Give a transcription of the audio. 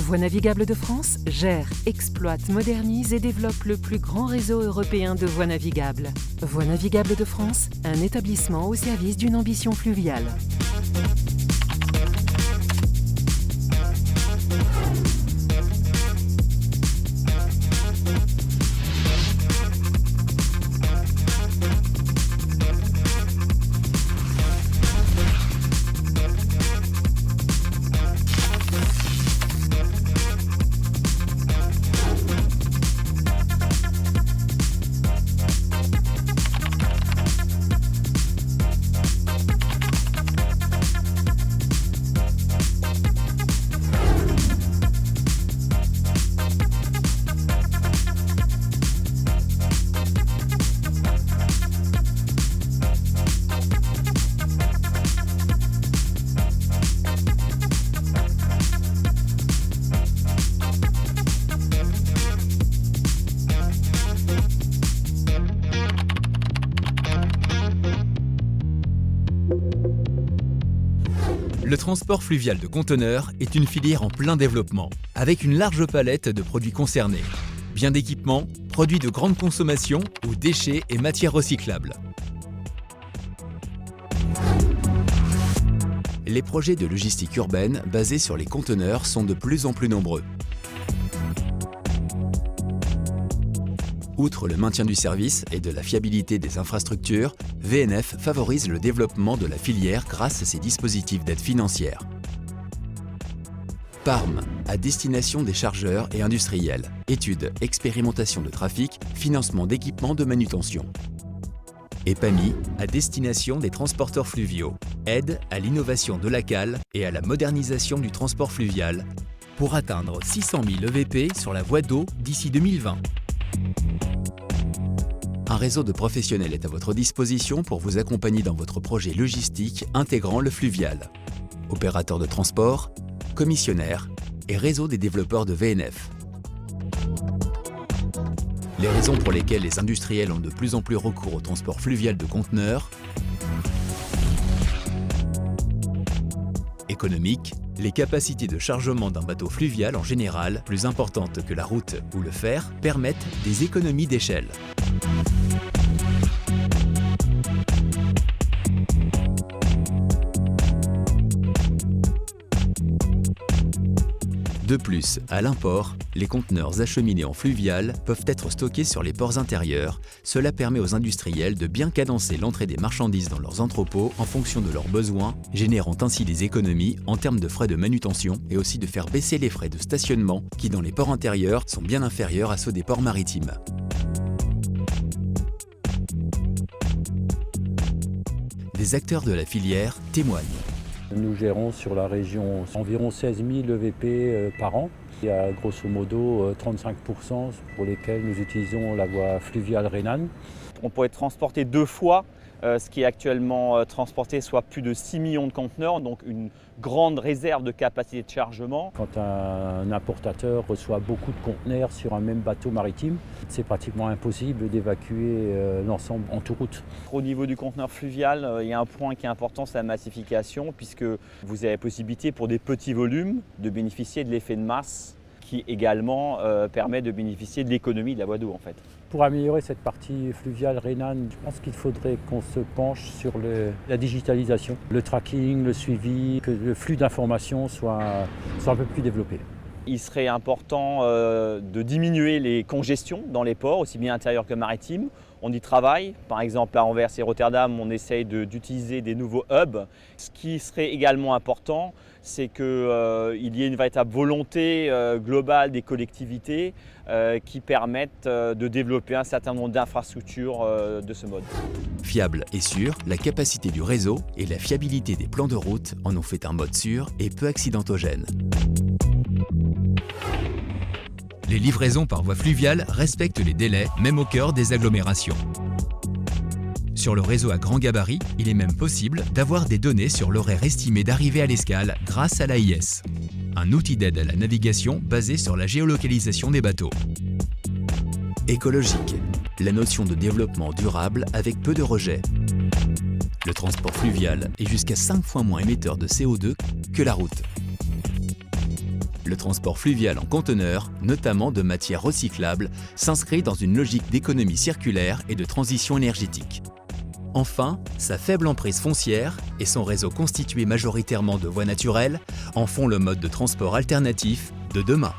Voies navigables de France gère, exploite, modernise et développe le plus grand réseau européen de voies navigables. Voies navigables de France, un établissement au service d'une ambition fluviale. Le transport fluvial de conteneurs est une filière en plein développement, avec une large palette de produits concernés. Biens d'équipement, produits de grande consommation ou déchets et matières recyclables. Les projets de logistique urbaine basés sur les conteneurs sont de plus en plus nombreux. Outre le maintien du service et de la fiabilité des infrastructures, VNF favorise le développement de la filière grâce à ses dispositifs d'aide financière. PARM, à destination des chargeurs et industriels. Études, expérimentation de trafic, financement d'équipements de manutention. Et PAMI, à destination des transporteurs fluviaux. Aide à l'innovation de la cale et à la modernisation du transport fluvial pour atteindre 600 000 EVP sur la voie d'eau d'ici 2020. Un réseau de professionnels est à votre disposition pour vous accompagner dans votre projet logistique intégrant le fluvial. Opérateurs de transport, commissionnaires et réseau des développeurs de VNF. Les raisons pour lesquelles les industriels ont de plus en plus recours au transport fluvial de conteneurs. Économique, les capacités de chargement d'un bateau fluvial en général, plus importantes que la route ou le fer, permettent des économies d'échelle. De plus, à l'import, les conteneurs acheminés en fluvial peuvent être stockés sur les ports intérieurs. Cela permet aux industriels de bien cadencer l'entrée des marchandises dans leurs entrepôts en fonction de leurs besoins, générant ainsi des économies en termes de frais de manutention et aussi de faire baisser les frais de stationnement qui, dans les ports intérieurs, sont bien inférieurs à ceux des ports maritimes. Des acteurs de la filière témoignent. Nous gérons sur la région environ 16 000 EVP par an. Il y a grosso modo 35% pour lesquels nous utilisons la voie fluviale rhénane. On pourrait transporter 2 fois ce qui est actuellement transporté, soit plus de 6 millions de conteneurs, donc une grande réserve de capacité de chargement. Quand un importateur reçoit beaucoup de conteneurs sur un même bateau maritime, c'est pratiquement impossible d'évacuer l'ensemble en toute route. Au niveau du conteneur fluvial, il y a un point qui est important, c'est la massification, puisque vous avez la possibilité pour des petits volumes de bénéficier de l'effet de masse qui également permet de bénéficier de l'économie de la voie d'eau en fait. Pour améliorer cette partie fluviale rhénane, je pense qu'il faudrait qu'on se penche sur la digitalisation, le tracking, le suivi, que le flux d'informations soit un peu plus développé. Il serait important de diminuer les congestions dans les ports, aussi bien intérieurs que maritimes. On y travaille, par exemple à Anvers et Rotterdam, on essaye d'utiliser des nouveaux hubs. Ce qui serait également important, c'est qu'il y ait une véritable volonté globale des collectivités qui permettent de développer un certain nombre d'infrastructures de ce mode. Fiable et sûr, la capacité du réseau et la fiabilité des plans de route en ont fait un mode sûr et peu accidentogène. Les livraisons par voie fluviale respectent les délais, même au cœur des agglomérations. Sur le réseau à grand gabarit, il est même possible d'avoir des données sur l'horaire estimé d'arrivée à l'escale grâce à l'AIS, un outil d'aide à la navigation basé sur la géolocalisation des bateaux. Écologique, la notion de développement durable avec peu de rejets. Le transport fluvial est jusqu'à 5 fois moins émetteur de CO2 que la route. Le transport fluvial en conteneurs, notamment de matières recyclables, s'inscrit dans une logique d'économie circulaire et de transition énergétique. Enfin, sa faible emprise foncière et son réseau constitué majoritairement de voies naturelles en font le mode de transport alternatif de demain.